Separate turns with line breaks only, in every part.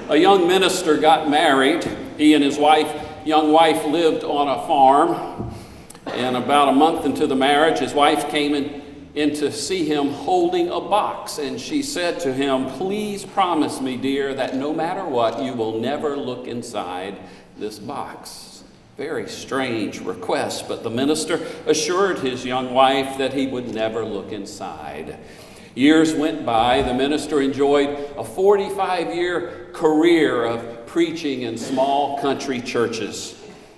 A young minister got married. He and his young wife lived on a farm. And about a month into the marriage, his wife came in to see him holding a box. And she said to him, "Please promise me, dear, that no matter what, you will never look inside this box." Very strange request, but the minister assured his young wife that he would never look inside. Years went by. The minister enjoyed a 45-year career of preaching in small country churches.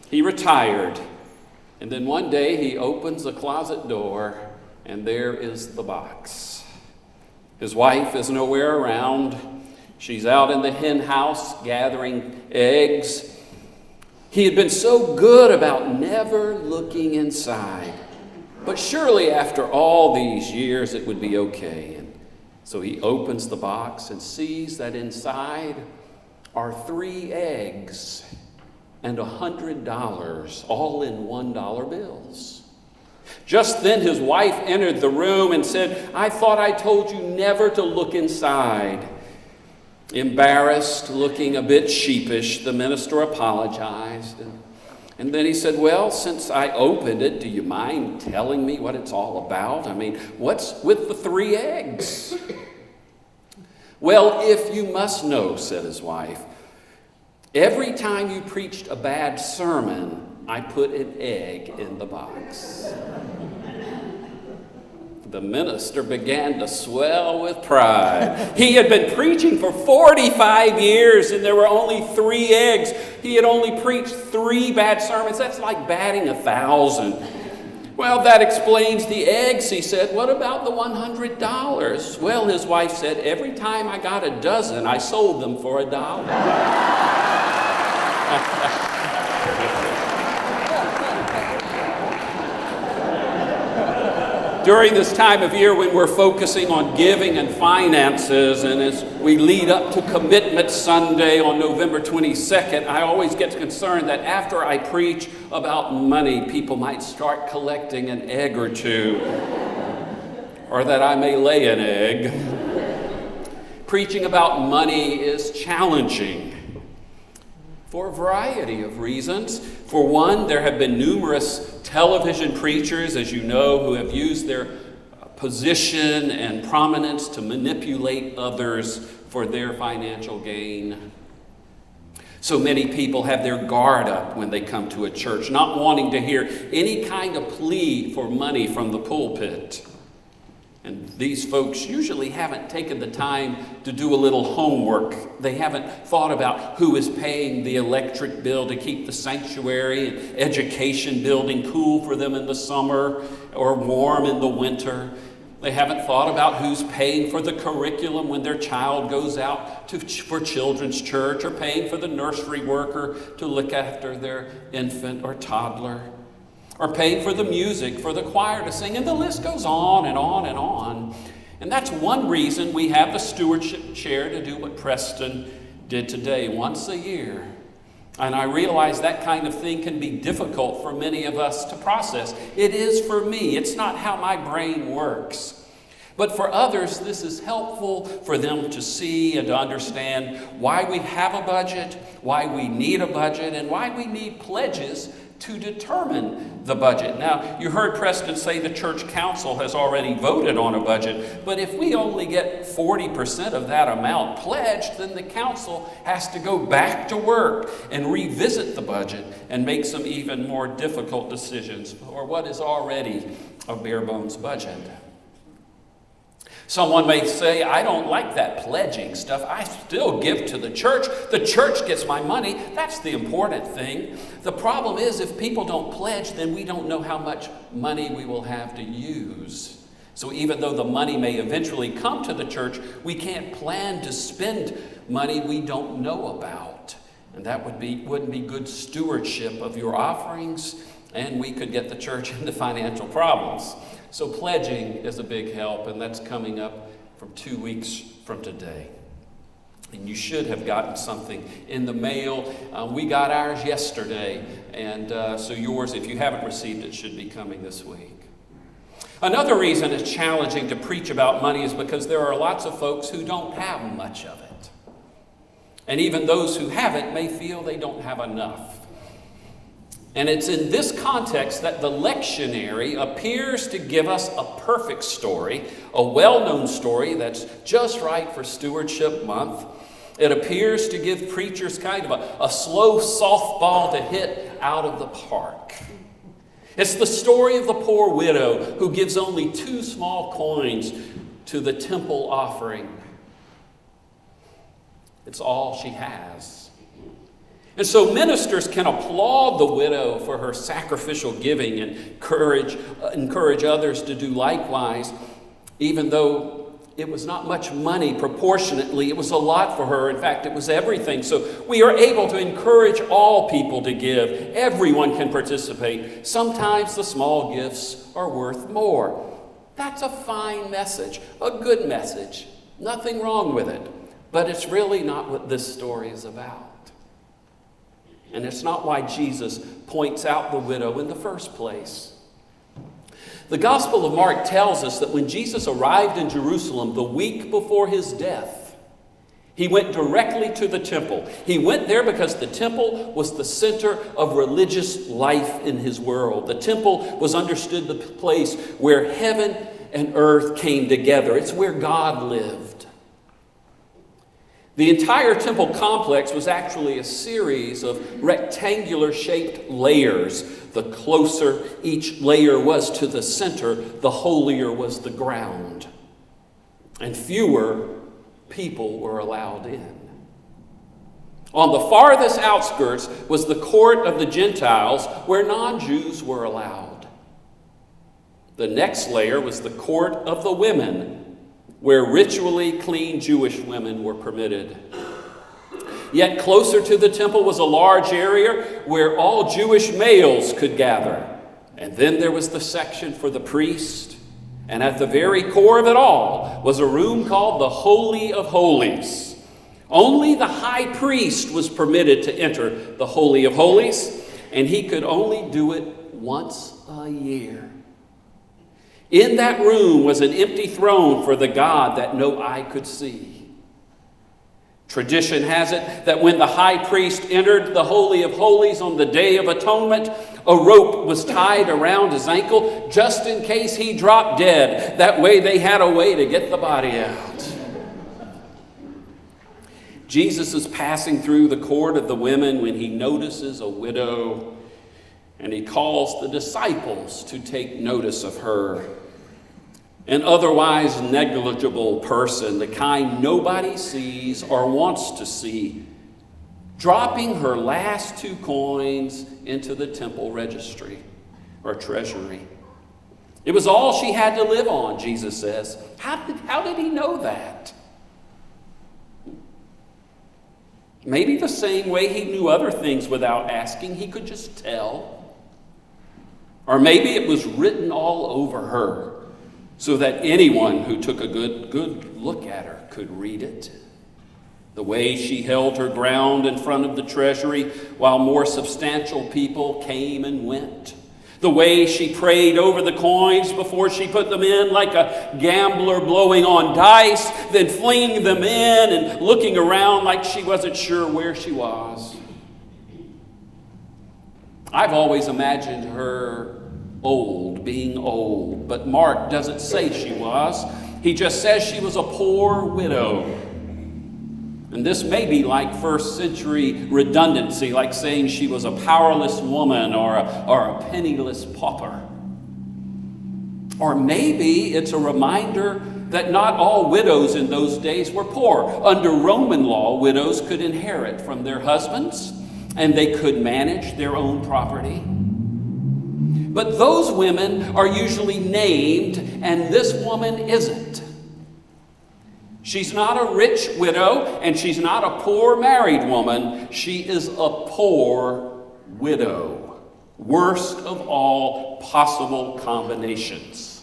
He retired, and then one day he opens the closet door, and there is the box. His wife is nowhere around. She's out in the hen house gathering eggs. He had been so good about never looking inside. But surely after all these years it would be okay. And so he opens the box and sees that inside are 3 eggs and $100, all in $1 bills. Just then his wife entered the room and said, "I thought I told you never to look inside." Embarrassed, looking a bit sheepish, the minister apologized. And then he said, "Well, since I opened it, do you mind telling me what it's all about? I mean, what's with the 3 eggs?" "Well, if you must know," said his wife, "every time you preached a bad sermon, I put an egg in the box." The minister began to swell with pride. He had been preaching for 45 years and there were only 3 eggs. He had only preached 3 bad sermons. That's like batting 1,000. "Well, that explains the eggs," he said. "What about the $100? "Well," his wife said, "every time I got a dozen, I sold them for $1. During this time of year when we're focusing on giving and finances, and as we lead up to Commitment Sunday on November 22nd, I always get concerned that after I preach about money, people might start collecting an egg or 2, or that I may lay an egg. Preaching about money is challenging for a variety of reasons. For one, there have been numerous television preachers, as you know, who have used their position and prominence to manipulate others for their financial gain. So many people have their guard up when they come to a church, not wanting to hear any kind of plea for money from the pulpit. And these folks usually haven't taken the time to do a little homework. They haven't thought about who is paying the electric bill to keep the sanctuary and education building cool for them in the summer or warm in the winter. They haven't thought about who's paying for the curriculum when their child goes out for children's church, or paying for the nursery worker to look after their infant or toddler, or paying for the music for the choir to sing, and the list goes on and on and on. And that's one reason we have the stewardship chair to do what Preston did today once a year. And I realize that kind of thing can be difficult for many of us to process. It is for me. It's not how my brain works. But for others, this is helpful for them to see and to understand why we have a budget, why we need a budget, and why we need pledges to determine the budget. Now, you heard Preston say the church council has already voted on a budget, but if we only get 40% of that amount pledged, then the council has to go back to work and revisit the budget and make some even more difficult decisions for what is already a bare bones budget. Someone may say, "I don't like that pledging stuff. I still give to the church. The church gets my money. That's the important thing." The problem is, if people don't pledge, then we don't know how much money we will have to use. So even though the money may eventually come to the church, we can't plan to spend money we don't know about. And that wouldn't be good stewardship of your offerings, and we could get the church into financial problems. So pledging is a big help, and that's coming up from 2 weeks from today. And you should have gotten something in the mail. We got ours yesterday, and so yours, if you haven't received it, should be coming this week. Another reason it's challenging to preach about money is because there are lots of folks who don't have much of it. And even those who have it may feel they don't have enough. And it's in this context that the lectionary appears to give us a perfect story, a well-known story that's just right for Stewardship Month. It appears to give preachers kind of a slow softball to hit out of the park. It's the story of the poor widow who gives only 2 small coins to the temple offering. It's all she has. And so ministers can applaud the widow for her sacrificial giving and encourage others to do likewise, even though it was not much money proportionately. It was a lot for her. In fact, it was everything. So we are able to encourage all people to give. Everyone can participate. Sometimes the small gifts are worth more. That's a fine message, a good message. Nothing wrong with it. But it's really not what this story is about. And it's not why Jesus points out the widow in the first place. The Gospel of Mark tells us that when Jesus arrived in Jerusalem the week before his death, he went directly to the temple. He went there because the temple was the center of religious life in his world. The temple was understood the place where heaven and earth came together. It's where God lived. The entire temple complex was actually a series of rectangular-shaped layers. The closer each layer was to the center, the holier was the ground. And fewer people were allowed in. On the farthest outskirts was the court of the Gentiles, where non-Jews were allowed. The next layer was the court of the women, where ritually clean Jewish women were permitted. Yet closer to the temple was a large area where all Jewish males could gather. And then there was the section for the priest. And at the very core of it all was a room called the Holy of Holies. Only the high priest was permitted to enter the Holy of Holies, and he could only do it once a year. In that room was an empty throne for the God that no eye could see. Tradition has it that when the high priest entered the Holy of Holies on the Day of Atonement, a rope was tied around his ankle just in case he dropped dead. That way they had a way to get the body out. Jesus is passing through the court of the women when he notices a widow, and he calls the disciples to take notice of her. An otherwise negligible person, the kind nobody sees or wants to see, dropping her last 2 coins into the temple registry or treasury. It was all she had to live on, Jesus says. How did he know that? Maybe the same way he knew other things without asking, he could just tell. Or maybe it was written all over her, so that anyone who took a good look at her could read it. The way she held her ground in front of the treasury while more substantial people came and went. The way she prayed over the coins before she put them in like a gambler blowing on dice, then flinging them in and looking around like she wasn't sure where she was. I've always imagined her being old, but Mark doesn't say she was. He just says she was a poor widow. And this may be like first century redundancy, like saying she was a powerless woman or a penniless pauper. Or maybe it's a reminder that not all widows in those days were poor. Under Roman law, widows could inherit from their husbands, and they could manage their own property. But those women are usually named, and this woman isn't. She's not a rich widow, and she's not a poor married woman. She is a poor widow. Worst of all possible combinations.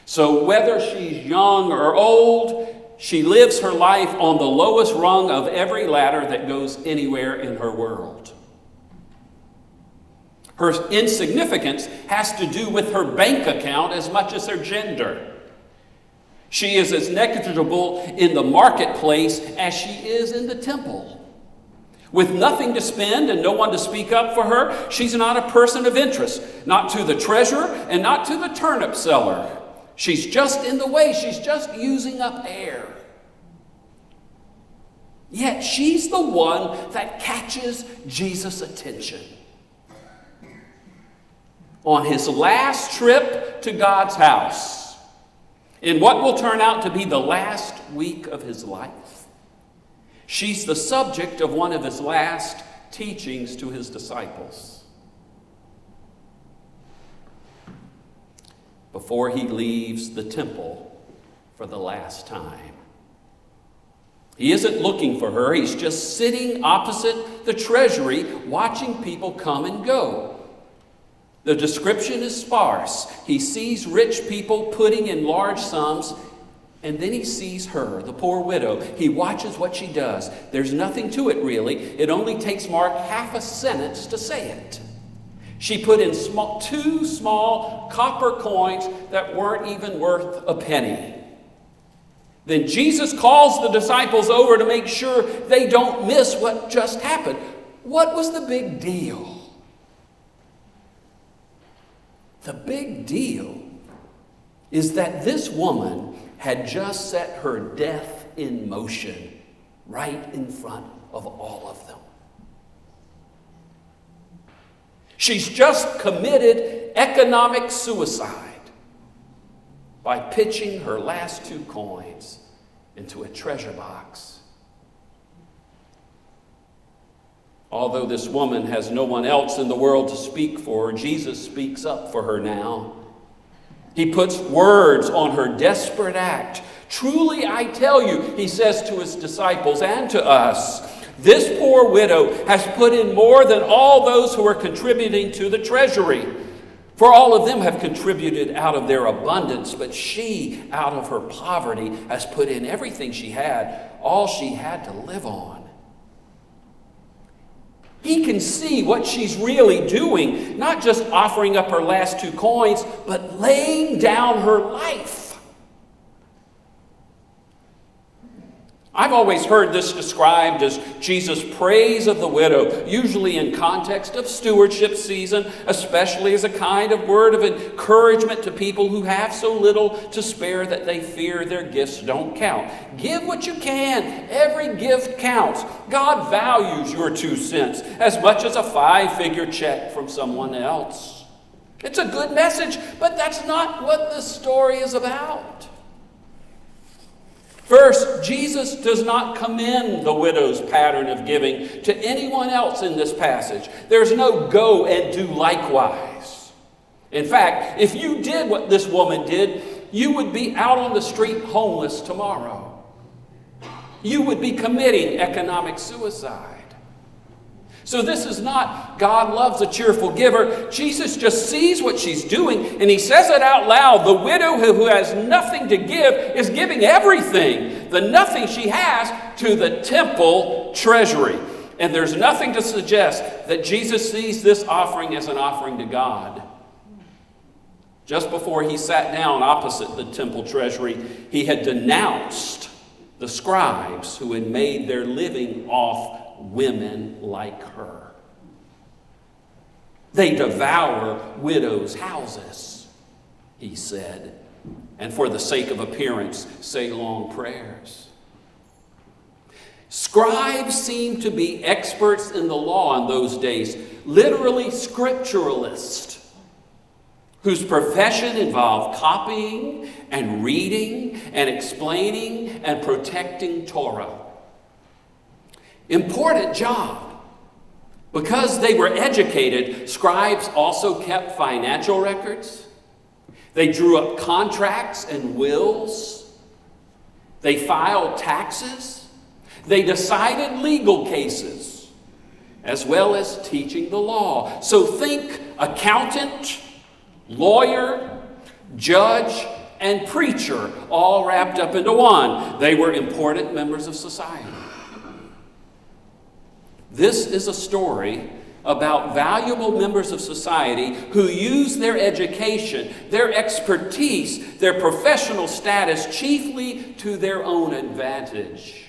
So whether she's young or old, she lives her life on the lowest rung of every ladder that goes anywhere in her world. Her insignificance has to do with her bank account as much as her gender. She is as negligible in the marketplace as she is in the temple. With nothing to spend and no one to speak up for her, she's not a person of interest, not to the treasurer and not to the turnip seller. She's just in the way. She's just using up air. Yet she's the one that catches Jesus' attention. On his last trip to God's house, in what will turn out to be the last week of his life, she's the subject of one of his last teachings to his disciples. Before he leaves the temple for the last time. He isn't looking for her. He's just sitting opposite the treasury, watching people come and go. The description is sparse. He sees rich people putting in large sums, and then he sees her, the poor widow. He watches what she does. There's nothing to it, really. It only takes Mark half a sentence to say it. She put in two small copper coins that weren't even worth a penny. Then Jesus calls the disciples over to make sure they don't miss what just happened. What was the big deal? The big deal is that this woman had just set her death in motion right in front of all of them. She's just committed economic suicide by pitching her last 2 coins into a treasure box. Although this woman has no one else in the world to speak for her, Jesus speaks up for her now. He puts words on her desperate act. Truly, I tell you, he says to his disciples and to us, this poor widow has put in more than all those who are contributing to the treasury. For all of them have contributed out of their abundance, but she, out of her poverty, has put in everything she had, all she had to live on. He can see what she's really doing, not just offering up her last 2 coins, but laying down her life. I've always heard this described as Jesus' praise of the widow, usually in context of stewardship season, especially as a kind of word of encouragement to people who have so little to spare that they fear their gifts don't count. Give what you can. Every gift counts. God values your 2 cents as much as a 5-figure check from someone else. It's a good message, but that's not what this story is about. First, Jesus does not commend the widow's pattern of giving to anyone else in this passage. There's no go and do likewise. In fact, if you did what this woman did, you would be out on the street homeless tomorrow. You would be committing economic suicide. So this is not God loves a cheerful giver. Jesus just sees what she's doing and he says it out loud. The widow who has nothing to give is giving everything, the nothing she has, to the temple treasury. And there's nothing to suggest that Jesus sees this offering as an offering to God. Just before he sat down opposite the temple treasury, he had denounced the scribes who had made their living off women like her. They devour widows' houses, he said, and for the sake of appearance, say long prayers. Scribes seemed to be experts in the law in those days, literally scripturalists, whose profession involved copying and reading and explaining and protecting Torah. Important job. Because they were educated, scribes also kept financial records. They drew up contracts and wills. They filed taxes. They decided legal cases, as well as teaching the law. So think accountant, lawyer, judge, and preacher, all wrapped up into one. They were important members of society. This is a story about valuable members of society who use their education, their expertise, their professional status chiefly to their own advantage,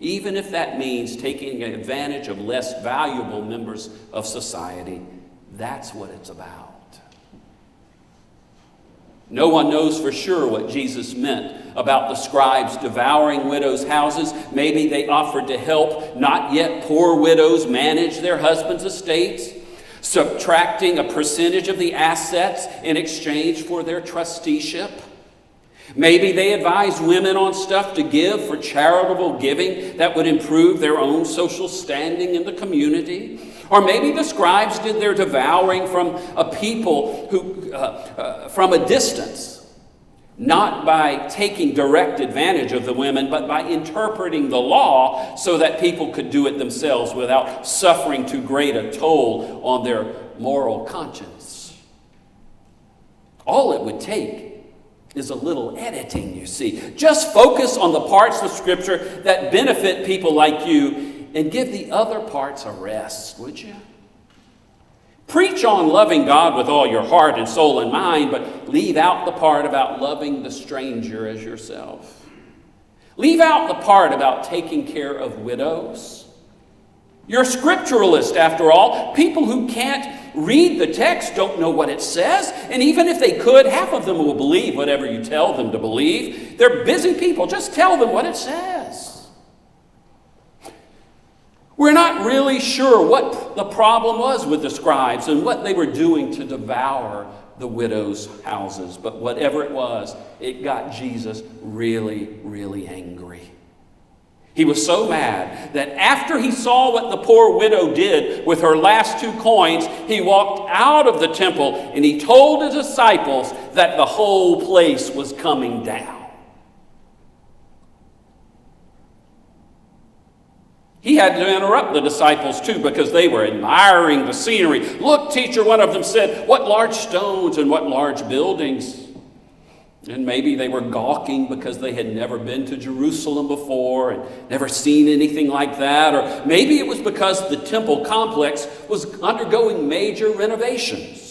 even if that means taking advantage of less valuable members of society. That's what it's about. No one knows for sure what Jesus meant about the scribes devouring widows' houses. Maybe they offered to help not yet poor widows manage their husbands' estates, subtracting a percentage of the assets in exchange for their trusteeship. Maybe they advised women on stuff to give for charitable giving that would improve their own social standing in the community. Or maybe the scribes did their devouring from a people from a distance, not by taking direct advantage of the women, but by interpreting the law so that people could do it themselves without suffering too great a toll on their moral conscience. All it would take is a little editing, you see. Just focus on the parts of Scripture that benefit people like you and give the other parts a rest, would you? Preach on loving God with all your heart and soul and mind, but leave out the part about loving the stranger as yourself. Leave out the part about taking care of widows. You're scripturalist, after all. People who can't read the text don't know what it says, and even if they could, half of them will believe whatever you tell them to believe. They're busy people. Just tell them what it says. We're not really sure what the problem was with the scribes and what they were doing to devour the widows' houses, but whatever it was, it got Jesus really, really angry. He was so mad that after he saw what the poor widow did with her last 2 coins, he walked out of the temple and he told his disciples that the whole place was coming down. He had to interrupt the disciples too because they were admiring the scenery. "Look, teacher," one of them said, "what large stones and what large buildings." And maybe they were gawking because they had never been to Jerusalem before and never seen anything like that. Or maybe it was because the temple complex was undergoing major renovations.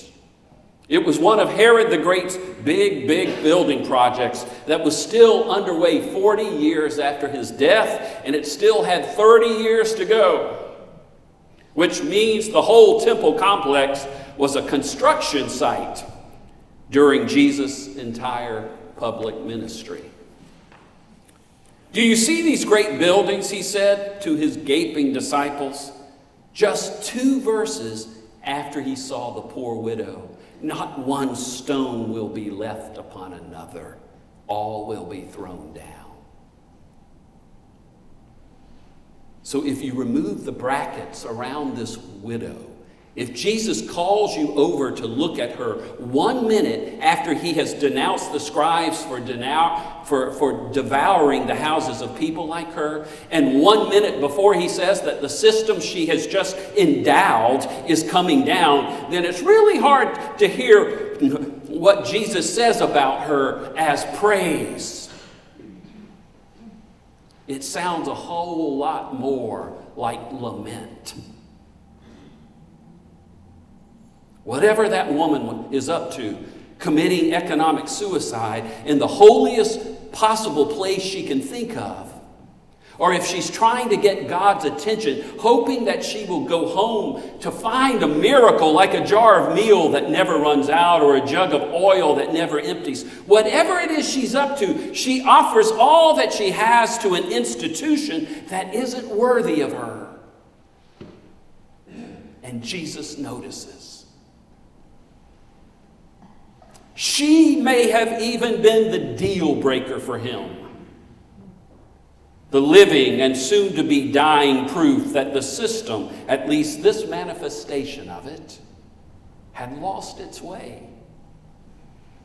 It was one of Herod the Great's big building projects that was still underway 40 years after his death, and it still had 30 years to go, which means the whole temple complex was a construction site during Jesus' entire public ministry. "Do you see these great buildings?" he said to his gaping disciples, just 2 verses after he saw the poor widow. "Not one stone will be left upon another. All will be thrown down." So if you remove the brackets around this widow, if Jesus calls you over to look at her 1 minute after he has denounced the scribes for devouring the houses of people like her, and 1 minute before he says that the system she has just endowed is coming down, then it's really hard to hear what Jesus says about her as praise. It sounds a whole lot more like lament. Whatever that woman is up to, committing economic suicide in the holiest possible place she can think of, or if she's trying to get God's attention, hoping that she will go home to find a miracle like a jar of meal that never runs out or a jug of oil that never empties, whatever it is she's up to, she offers all that she has to an institution that isn't worthy of her. And Jesus notices. She may have even been the deal breaker for him. The living and soon to be dying proof that the system, at least this manifestation of it, had lost its way.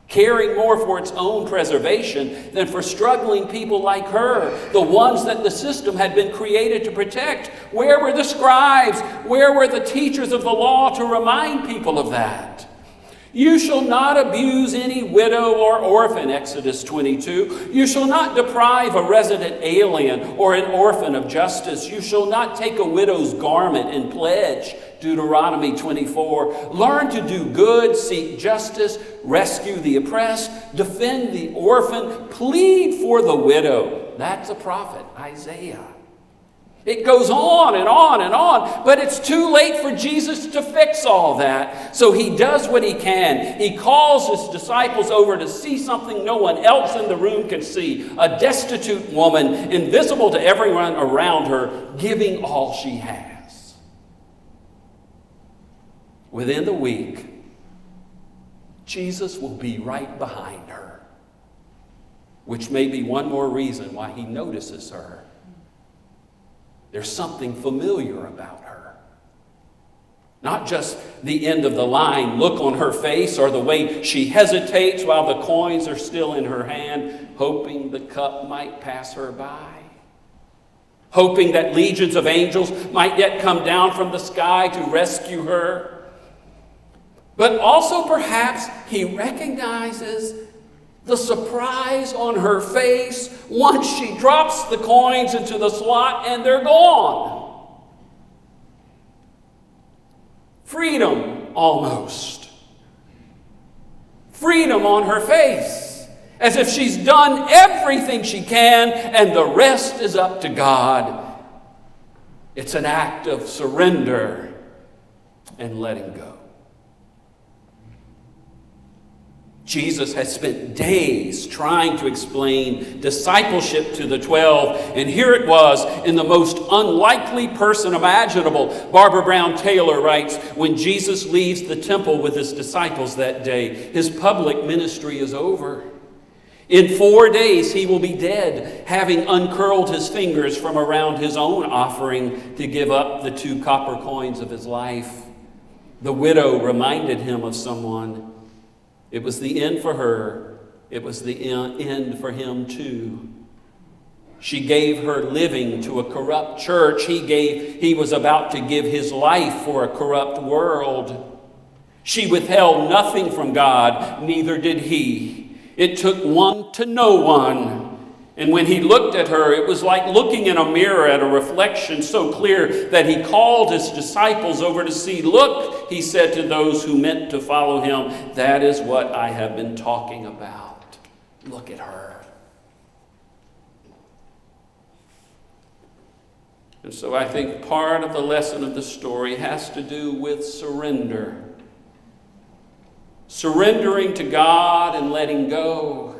Caring more for its own preservation than for struggling people like her, the ones that the system had been created to protect. Where were the scribes? Where were the teachers of the law to remind people of that? You shall not abuse any widow or orphan, Exodus 22. You shall not deprive a resident alien or an orphan of justice. You shall not take a widow's garment in pledge, Deuteronomy 24. Learn to do good, seek justice, rescue the oppressed, defend the orphan, plead for the widow. That's a prophet, Isaiah. It goes on and on and on, but it's too late for Jesus to fix all that. So he does what he can. He calls his disciples over to see something no one else in the room can see. A destitute woman, invisible to everyone around her, giving all she has. Within the week, Jesus will be right behind her, which may be one more reason why he notices her. There's something familiar about her. Not just the end of the line look on her face or the way she hesitates while the coins are still in her hand, hoping the cup might pass her by. Hoping that legions of angels might yet come down from the sky to rescue her. But also perhaps he recognizes the surprise on her face once she drops the coins into the slot and they're gone. Freedom, almost. Freedom on her face, as if she's done everything she can and the rest is up to God. It's an act of surrender and letting go. Jesus has spent days trying to explain discipleship to the 12, and here it was in the most unlikely person imaginable. Barbara Brown Taylor writes, when Jesus leaves the temple with his disciples that day, his public ministry is over. In 4 days he will be dead, having uncurled his fingers from around his own offering to give up the 2 copper coins of his life. The widow reminded him of someone. It was the end for her. It was the end for him too. She gave her living to a corrupt church. He was about to give his life for a corrupt world. She withheld nothing from God, neither did he. It took one to know one. And when he looked at her, it was like looking in a mirror at a reflection so clear that he called his disciples over to see. Look, he said to those who meant to follow him, that is what I have been talking about. Look at her. And so I think part of the lesson of the story has to do with surrender. Surrendering to God and letting go.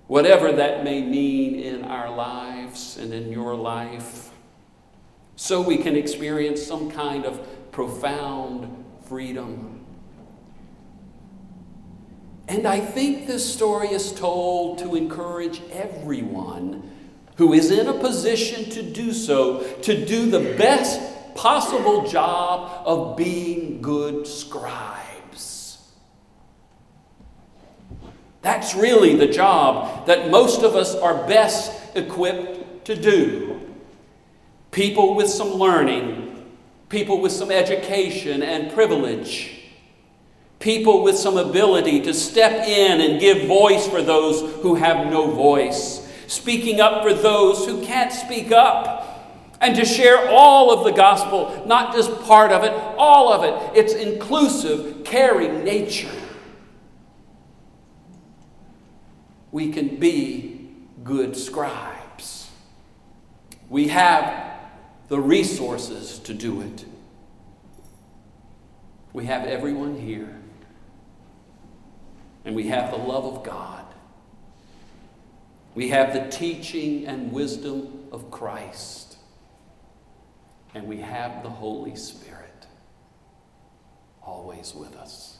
Whatever that may mean in our lives and in your life, so we can experience some kind of profound freedom. And I think this story is told to encourage everyone who is in a position to do so, to do the best possible job of being good scribes. That's really the job that most of us are best equipped to do. People with some learning, people with some education and privilege, people with some ability to step in and give voice for those who have no voice, speaking up for those who can't speak up, and to share all of the gospel, not just part of it, all of it. It's inclusive, caring nature. We can be good scribes. We have the resources to do it. We have everyone here. And we have the love of God. We have the teaching and wisdom of Christ. And we have the Holy Spirit always with us.